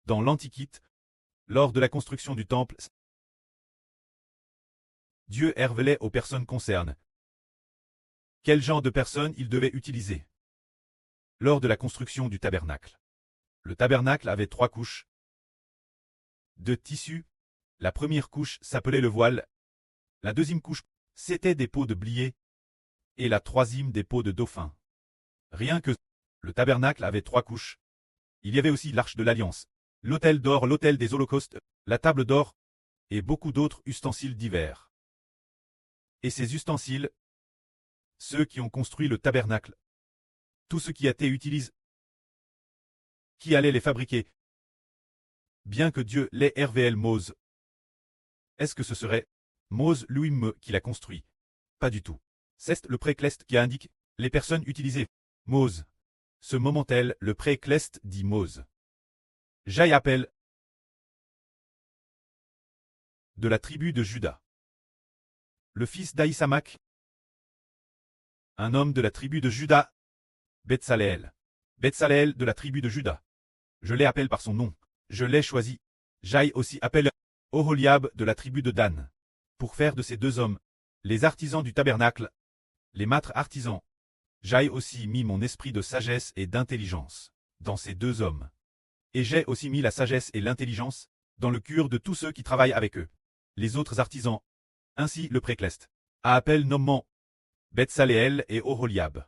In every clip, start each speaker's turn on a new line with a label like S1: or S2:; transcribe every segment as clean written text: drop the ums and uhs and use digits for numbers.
S1: Dans l'Antiquité, lors de la construction du temple, Dieu révélait aux personnes concernées quel genre de personnes il devait utiliser. Lors de la construction du tabernacle, le tabernacle avait 3 couches de tissu. La première couche s'appelait le voile, la deuxième couche, c'était des peaux de blier, et la troisième des peaux de dauphin. Rien que le tabernacle avait 3 couches. Il y avait aussi l'arche de l'alliance, l'autel d'or, l'autel des holocaustes, la table d'or, et beaucoup d'autres ustensiles divers. Et ces ustensiles, ceux qui ont construit le tabernacle, tout ce qui a été utilisé, qui allait les fabriquer, bien que Dieu les révèle Mose. Est-ce que ce serait Mose lui-même qui l'a construit? Pas du tout. C'est le précleste qui indique les personnes utilisées. Mose. Ce moment-là, le précleste dit Mose. J'y appelle de la tribu de Juda. Le fils d'Aïsamak, un homme de la tribu de Juda, Betsaleel. Betsaleel de la tribu de Juda. Je l'appelle par son nom. Je l'ai choisi. J'y aussi appelle Oholiab de la tribu de Dan. Pour faire de ces 2 hommes les artisans du tabernacle, les maîtres artisans. J'ai aussi mis mon esprit de sagesse et d'intelligence dans ces 2 hommes. Et j'ai aussi mis la sagesse et l'intelligence dans le cœur de tous ceux qui travaillent avec eux, les autres artisans. Ainsi le précleste appelle nommant Betsaleel et Oholiab.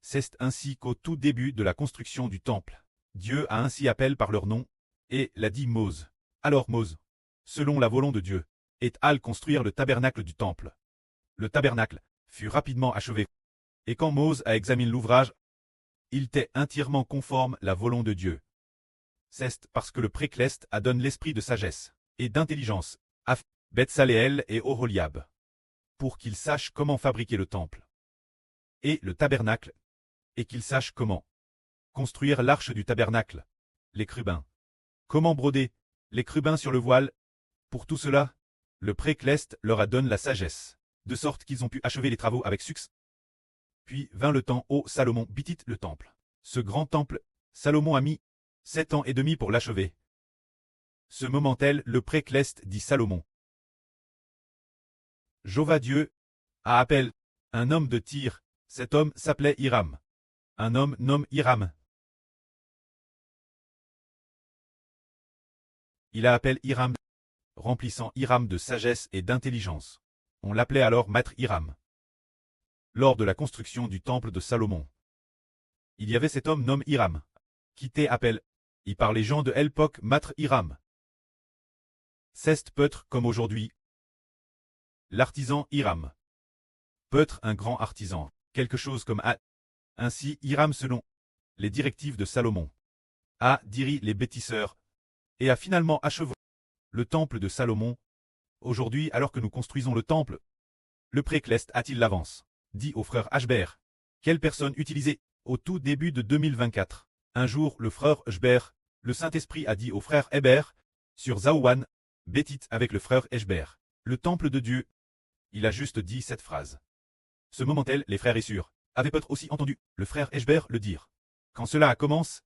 S1: C'est ainsi qu'au tout début de la construction du temple, Dieu a ainsi appelé par leur nom, et l'a dit Mose. Alors Mose, selon la volonté de Dieu, est allé construire le tabernacle du temple. Le tabernacle fut rapidement achevé. Et quand Mose a examiné l'ouvrage, il était entièrement conforme à la volonté de Dieu. C'est parce que le précleste a donné l'esprit de sagesse et d'intelligence à Betsaleel et Oholiab, pour qu'ils sachent comment fabriquer le temple et le tabernacle, et qu'ils sachent comment construire l'arche du tabernacle, les crubins, comment broder les crubins sur le voile. Pour tout cela, le précleste leur a donné la sagesse, de sorte qu'ils ont pu achever les travaux avec succès. Puis vint le temps où Salomon bâtit le temple. Ce grand temple, Salomon a mis 7 ans et demi pour l'achever. Ce moment-là, le précleste dit Salomon. Jéhovah Dieu a appelé un homme de Tyr. Cet homme s'appelait Hiram. Un homme nomme Hiram. Il a appelé Hiram, remplissant Hiram de sagesse et d'intelligence. On l'appelait alors maître Hiram. Lors de la construction du temple de Salomon, il y avait cet homme nommé Hiram, qui était appelé, y par les gens de l'époque maître Hiram. C'est peut-être comme aujourd'hui, l'artisan Hiram. Peut-être un grand artisan, quelque chose comme A. Ainsi Hiram selon les directives de Salomon a dirigé les bâtisseurs et a finalement achevé le temple de Salomon. Aujourd'hui, alors que nous construisons le temple, le précleste a-t-il l'avance, dit au frère Ashbert. Quelle personne utilisée au tout début de 2024? Un jour, le frère Ashbert, le Saint-Esprit a dit au frère Hébert, sur Zaouan, bêtite avec le frère Ashbert, le temple de Dieu. Il a juste dit cette phrase. Ce moment-là, les frères et sœurs avaient peut-être aussi entendu le frère Ashbert le dire. Quand cela a commencé,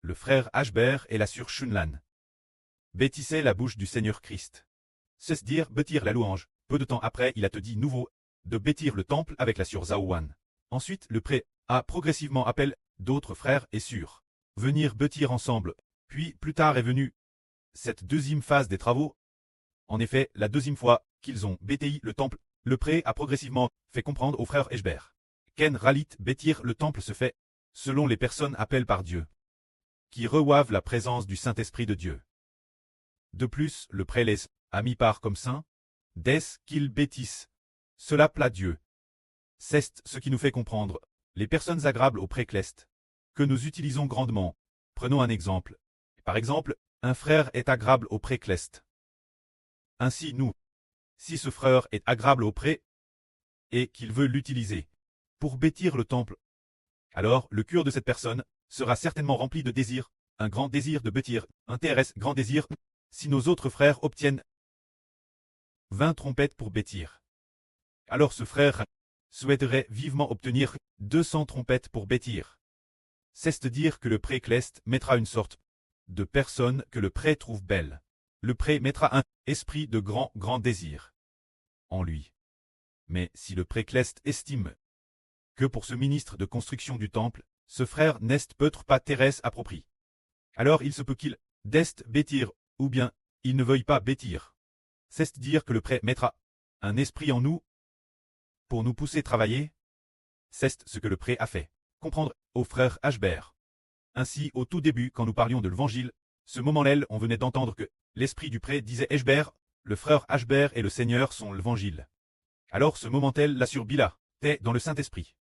S1: le frère Ashbert et la sœur Shunlan bêtissaient la bouche du Seigneur Christ. C'est dire bâtir la louange. Peu de temps après, il a te dit nouveau de bâtir le temple avec la sœur Zaouan. Ensuite, le pré a progressivement appelé d'autres frères et sœurs venir bâtir ensemble. Puis, plus tard est venue cette deuxième phase des travaux. En effet, la deuxième fois qu'ils ont bâti le temple, le pré a progressivement fait comprendre aux frères Ashbert qu'en Ralit bâtir le temple se fait selon les personnes appelées par Dieu, qui reçoivent la présence du Saint-Esprit de Dieu. De plus, le prélès a mis part comme saint, dès qu'ils bâtissent. Cela plaît Dieu. C'est ce qui nous fait comprendre les personnes agréables au précleste, que nous utilisons grandement. Prenons un exemple. Par exemple, un frère est agréable au précleste. Ainsi nous, si ce frère est agréable au pré, et qu'il veut l'utiliser pour bâtir le temple, alors le cœur de cette personne sera certainement rempli de désir, un grand désir de bâtir, un grand désir. Si nos autres frères obtiennent 20 trompettes pour bâtir, alors ce frère souhaiterait vivement obtenir 200 trompettes pour bâtir. C'est-à-dire que le précleste mettra une sorte de personnes que le pré trouve belles. Le pré mettra un esprit de grand désir en lui. Mais si le précleste estime que pour ce ministre de construction du temple, ce frère n'est peut-être pas Thérèse approprié, alors il se peut qu'il d'est bêtir, ou bien il ne veuille pas bêtir. C'est dire que le pré mettra un esprit en nous pour nous pousser travailler. C'est ce que le pré a fait comprendre au frère Ashbert. Ainsi, au tout début, quand nous parlions de l'évangile, ce moment-là, on venait d'entendre que l'esprit du pré disait Ashbert, le frère Ashbert et le Seigneur sont l'évangile. Alors ce moment-là, là sur Bila, est dans le Saint-Esprit,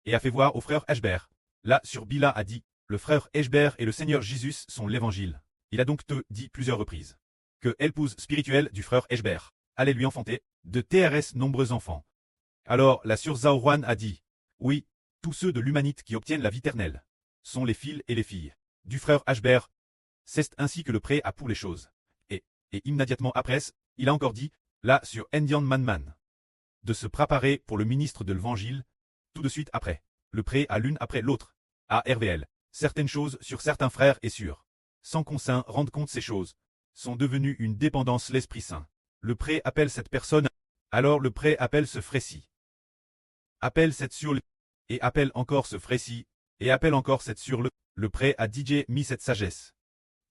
S1: et a fait voir au frère Ashbert. Là sur Bila a dit, le frère Ashbert et le Seigneur Jésus sont l'évangile. Il a donc te dit plusieurs reprises que l'épouse spirituelle du frère Ashbert allait lui enfanter de TRS nombreux enfants. Alors la sœur Zaoruan a dit, oui, tous ceux de l'humanité qui obtiennent la vie éternelle sont les fils et les filles du frère Ashbert. C'est ainsi que le pré a pour les choses. Et immédiatement après, il a encore dit, là sur Indian Manman, de se préparer pour le ministre de l'évangile. Tout de suite après, le pré a l'une après l'autre, à RVL, certaines choses sur certains frères et sur, sans qu'on s'en rende compte ces choses, sont devenues une dépendance l'Esprit Saint. Le pré appelle cette personne, alors le pré appelle ce frère-ci, appelle cette sur le, et appelle encore ce frère-ci, et appelle encore cette sur le pré a DJ mis cette sagesse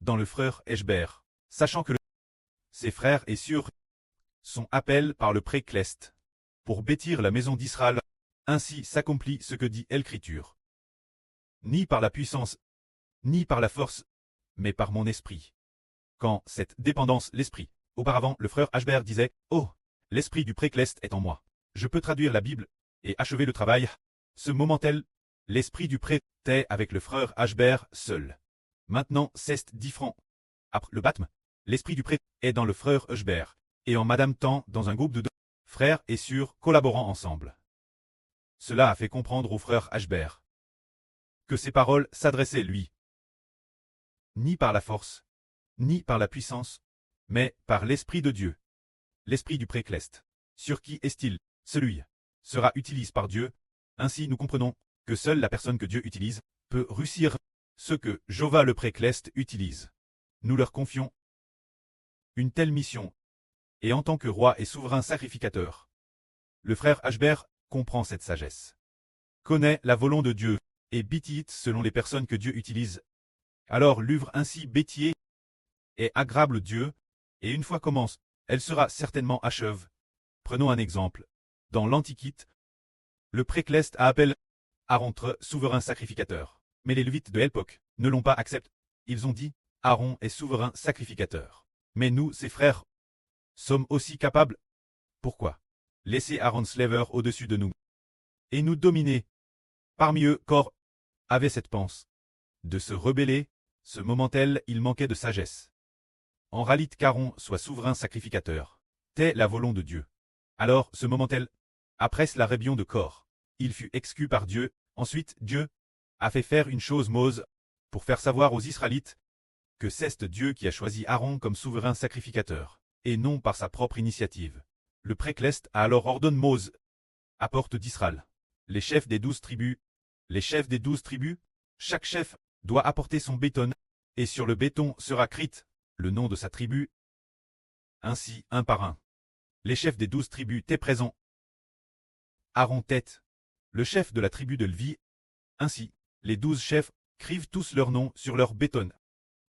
S1: dans le frère Ashbert, sachant que ses frères et sœurs sont appelés par le pré Cleste pour bâtir la maison d'Israël. Ainsi s'accomplit ce que dit l'Écriture. Ni par la puissance, ni par la force, mais par mon esprit. Quand cette dépendance l'esprit, auparavant le frère Ashbert disait, oh, l'esprit du précleste est en moi. Je peux traduire la Bible et achever le travail. Ce moment-là, l'esprit du prêtre est avec le frère Ashbert seul. Maintenant c'est différent. Après le baptême, l'esprit du prêtre est dans le frère Ashbert, et en Madame Temps dans un groupe de deux frères et sœurs collaborant ensemble. Cela a fait comprendre au frère Ashbert que ces paroles s'adressaient lui. Ni par la force, ni par la puissance, mais par l'Esprit de Dieu. L'Esprit du précleste. Sur qui est-il? Celui sera utilisé par Dieu. Ainsi nous comprenons que seule la personne que Dieu utilise peut réussir ce que Jéhovah le précleste utilise. Nous leur confions une telle mission. Et en tant que roi et souverain sacrificateur, le frère Ashbert comprend cette sagesse, connaît la volonté de Dieu, et bêtit selon les personnes que Dieu utilise. Alors l'œuvre ainsi bêtier est agréable Dieu, et une fois commence, elle sera certainement achève. Prenons un exemple. Dans l'Antiquité, le précleste a appelé Aaron souverain sacrificateur. Mais les Lévites de l'époque ne l'ont pas accepté. Ils ont dit, Aaron est souverain sacrificateur. Mais nous, ses frères, sommes aussi capables. Pourquoi laisser Aaron slaver au-dessus de nous et nous dominer? Parmi eux, Cor avait cette pensée de se rebeller. Ce moment-là, il manquait de sagesse. En réalité qu'Aaron soit souverain sacrificateur, telle la volonté de Dieu. Alors, ce moment-là, après la rébellion de Cor, il fut exclu par Dieu. Ensuite, Dieu a fait faire une chose Mose pour faire savoir aux Israélites que c'est Dieu qui a choisi Aaron comme souverain sacrificateur, et non par sa propre initiative. Le précleste a alors ordonné Mose à porte d'Israël. Les chefs des 12 tribus, chaque chef doit apporter son béton, et sur le béton sera écrit le nom de sa tribu. Ainsi, un par un, les chefs des 12 tribus étaient présents. Aaron tête, le chef de la tribu de Lévi. Ainsi, les 12 chefs écrivent tous leurs noms sur leur béton,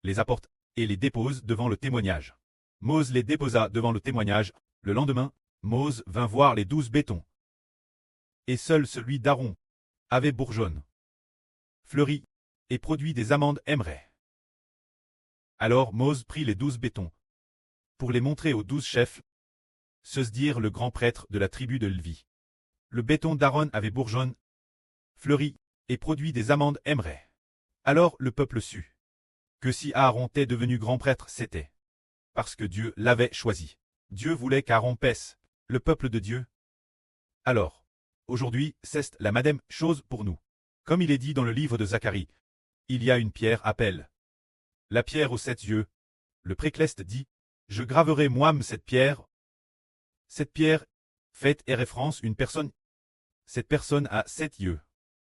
S1: les apportent et les déposent devant le témoignage. Mose les déposa devant le témoignage. Le lendemain, Mose vint voir les 12 bétons. Et seul celui d'Aaron avait bourgeonne, fleuri, et produit des amandes aimerées. Alors Mose prit les 12 bétons pour les montrer aux 12 chefs, se dire le grand prêtre de la tribu de Lévi. Le béton d'Aaron avait bourgeonne, fleuri, et produit des amandes aimerées. Alors le peuple sut que si Aaron était devenu grand prêtre, c'était parce que Dieu l'avait choisi. Dieu voulait qu'Aaron paisse le peuple de Dieu. Alors, aujourd'hui, c'est la même chose pour nous. Comme il est dit dans le livre de Zacharie, il y a une pierre appelle la pierre aux 7 yeux. Le précleste dit, je graverai moi-même cette pierre. Cette pierre fait et référence une personne. Cette personne a 7 yeux.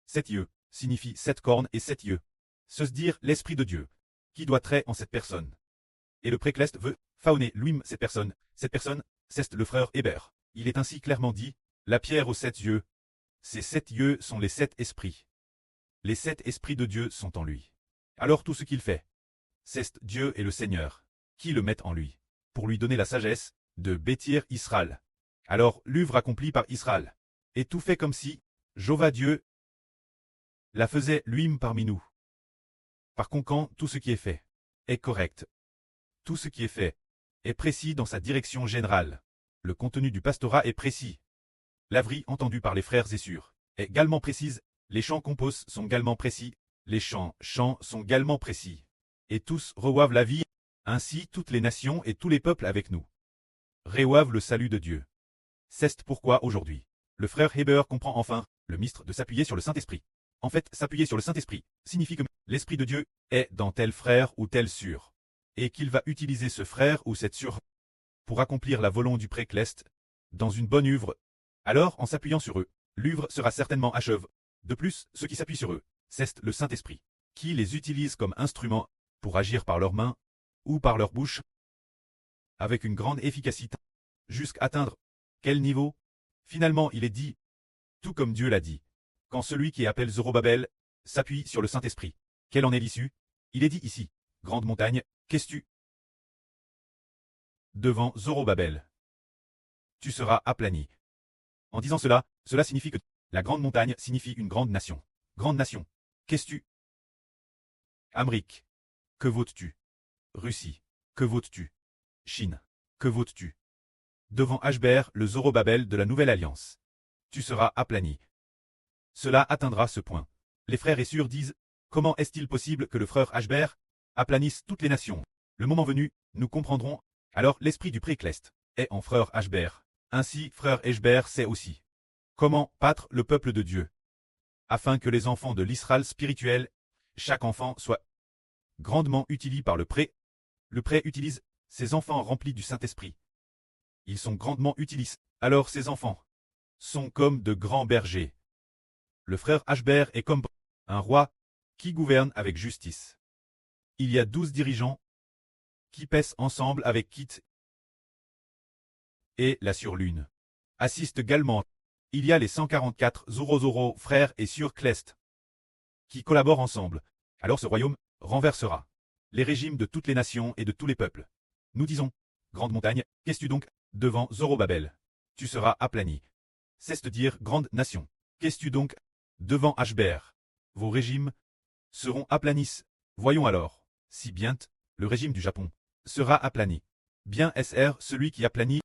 S1: 7 yeux signifie 7 cornes et 7 yeux. Se dire l'Esprit de Dieu. qui doit trait en cette personne. Et le précleste veut faoner lui-même cette personne, c'est le frère Héber. Il est ainsi clairement dit, la pierre aux 7 yeux. Ces 7 yeux sont les 7 esprits. Les 7 esprits de Dieu sont en lui. Alors tout ce qu'il fait, c'est Dieu et le Seigneur, qui le mettent en lui, pour lui donner la sagesse de bâtir Israël. Alors l'œuvre accomplie par Israël, et tout fait comme si, Jéhovah Dieu, la faisait lui-même parmi nous. Par conséquent, tout ce qui est fait est correct. Tout ce qui est fait est précis dans sa direction générale. Le contenu du pastorat est précis. L'avrie entendue par les frères est sûre, est également précise. Les chants composés sont également précis. Les chants sont également précis. Et tous reçoivent la vie, ainsi toutes les nations et tous les peuples avec nous reçoivent le salut de Dieu. C'est pourquoi aujourd'hui, le frère Héber comprend enfin le mystère de s'appuyer sur le Saint-Esprit. En fait, s'appuyer sur le Saint-Esprit signifie que l'Esprit de Dieu est dans tel frère ou telle sœur, et qu'il va utiliser ce frère ou cette sœur pour accomplir la volonté du précleste dans une bonne œuvre. Alors, en s'appuyant sur eux, l'œuvre sera certainement achevée. De plus, ceux qui s'appuient sur eux, c'est le Saint-Esprit, qui les utilise comme instruments pour agir par leurs mains ou par leur bouche avec une grande efficacité, jusqu'à atteindre quel niveau? Finalement, il est dit, tout comme Dieu l'a dit, quand celui qui appelle Zorobabel s'appuie sur le Saint-Esprit. Quelle en est l'issue? Il est dit ici, grande montagne, qu'es-tu? Devant Zorobabel, tu seras aplani. En disant cela, cela signifie que la grande montagne signifie une grande nation. Grande nation, qu'es-tu? Amérique, que votes-tu? Russie, que votes-tu? Chine, que votes-tu? Devant Ashber, le Zorobabel de la Nouvelle Alliance. Tu seras aplani. Cela atteindra ce point. Les frères et sœurs disent, comment est-il possible que le frère Ashber aplanisse toutes les nations? Le moment venu, nous comprendrons. Alors l'esprit du précleste est en frère Ashber. Ainsi frère Ashber sait aussi comment battre le peuple de Dieu, afin que les enfants de l'Israël spirituel, chaque enfant soit grandement utilisé par le pré. Le pré utilise ses enfants remplis du Saint-Esprit. Ils sont grandement utilisés. Alors ces enfants sont comme de grands bergers. Le frère Ashber est comme un roi qui gouverne avec justice. Il y a 12 dirigeants qui pèsent ensemble avec Kit et la surlune. Assistent également. Il y a les 144 Zorozoro frères et sœurs Clest qui collaborent ensemble. Alors ce royaume renversera les régimes de toutes les nations et de tous les peuples. Nous disons, grande montagne, qu'es-tu donc? Devant Zorobabel, tu seras aplani. C'est-à-dire grande nation. Qu'es-tu donc? Devant Ashber, vos régimes seront aplanis. Voyons alors, si bien le régime du Japon sera aplani. Bien SR celui qui aplanit,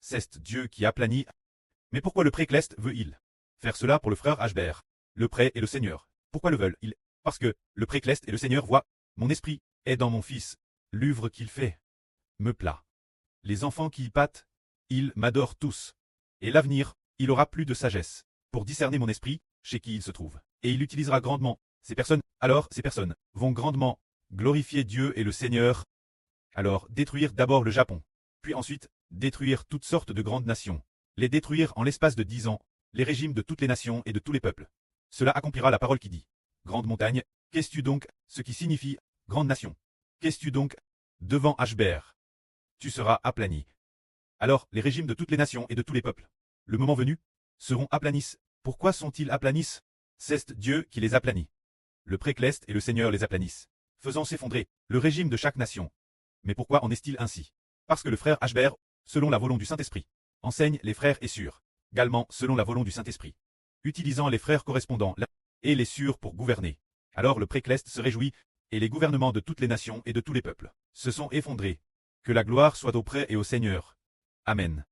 S1: c'est Dieu qui aplanit. Mais pourquoi le précleste veut-il faire cela pour le frère Ashber? Le pré et le Seigneur. Pourquoi le veulent-ils? Parce que le précleste et le Seigneur voient, mon esprit est dans mon fils, l'œuvre qu'il fait me plaît. Les enfants qui y pâtent, ils m'adorent tous. Et l'avenir, il aura plus de sagesse pour discerner mon esprit, chez qui il se trouve. Et il utilisera grandement ces personnes. Alors ces personnes vont grandement glorifier Dieu et le Seigneur. Alors détruire d'abord le Japon, puis ensuite détruire toutes sortes de grandes nations. Les détruire en l'espace de 10 ans, les régimes de toutes les nations et de tous les peuples. Cela accomplira la parole qui dit, grande montagne, qu'es-tu donc, ce qui signifie, grande nation. Qu'es-tu donc, devant Ashber? Tu seras aplani. Alors, les régimes de toutes les nations et de tous les peuples, le moment venu, seront aplanis. Pourquoi sont-ils aplanis? C'est Dieu qui les aplanit. Le précleste et le Seigneur les aplanissent, faisant s'effondrer le régime de chaque nation. Mais pourquoi en est-il ainsi? Parce que le frère Ashber, selon la volonté du Saint-Esprit, enseigne les frères et sœurs, également selon la volonté du Saint-Esprit, utilisant les frères correspondants là, et les sœurs pour gouverner. Alors le précleste se réjouit, et les gouvernements de toutes les nations et de tous les peuples se sont effondrés. Que la gloire soit au pré et au Seigneur. Amen.